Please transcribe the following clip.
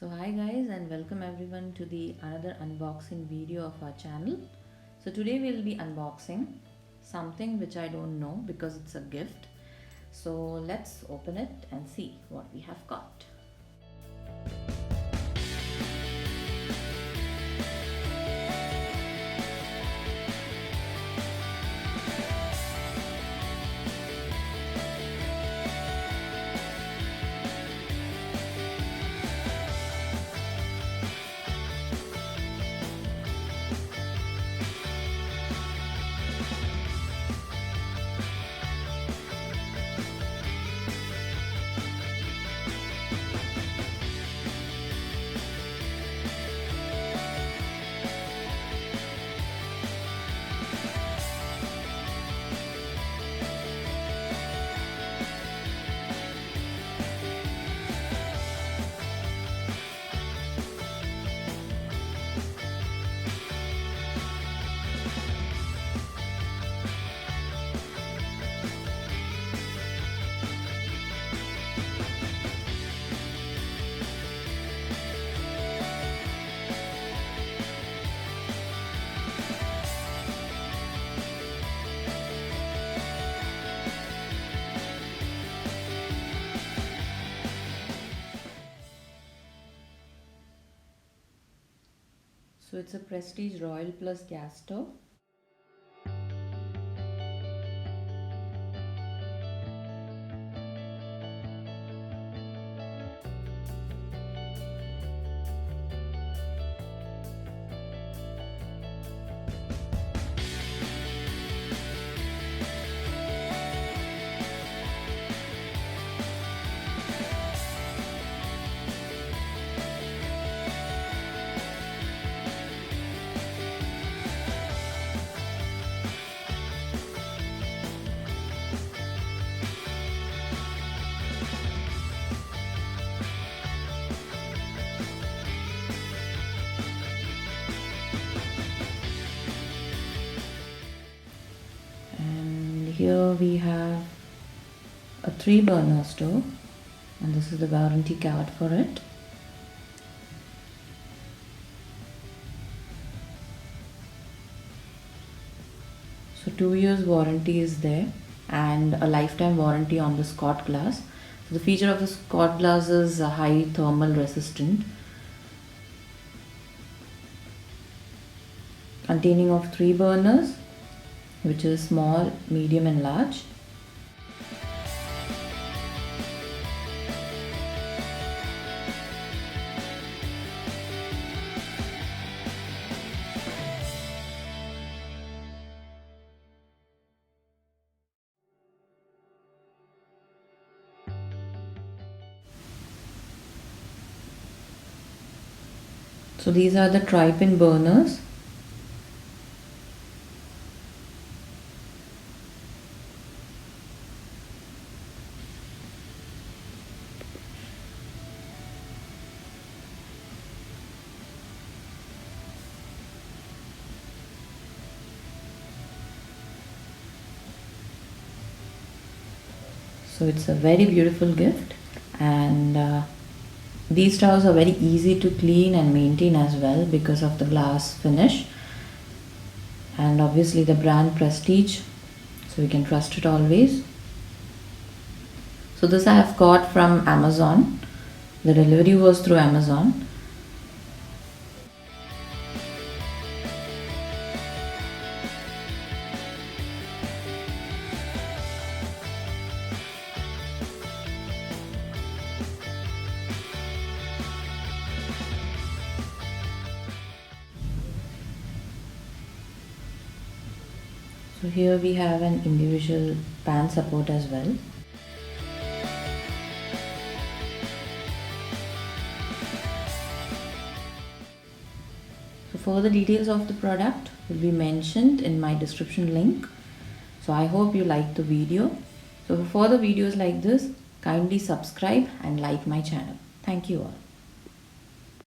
So hi guys, and welcome everyone to the another unboxing video of our channel. So today we'll be unboxing something which I don't know because it's a gift. So let's open it and see what we have got. So it's a Prestige Royal Plus gas stove. And here we have a 3-burner stove, and this is the warranty card for it. So 2 years warranty is there and a lifetime warranty on the Scott glass. So the feature of the Scott glass is a high thermal resistant, containing of 3 burners, which is small, medium and large. So these are the tri-pin burners. So it's a very beautiful gift, and these stoves are very easy to clean and maintain as well because of the glass finish, and obviously the brand Prestige, so we can trust it always. So this I have got from Amazon. The delivery was through Amazon. So here we have an individual pan support as well. So further details of the product will be mentioned in my description link. So I hope you liked the video. So for further videos like this, kindly subscribe and like my channel. Thank you all.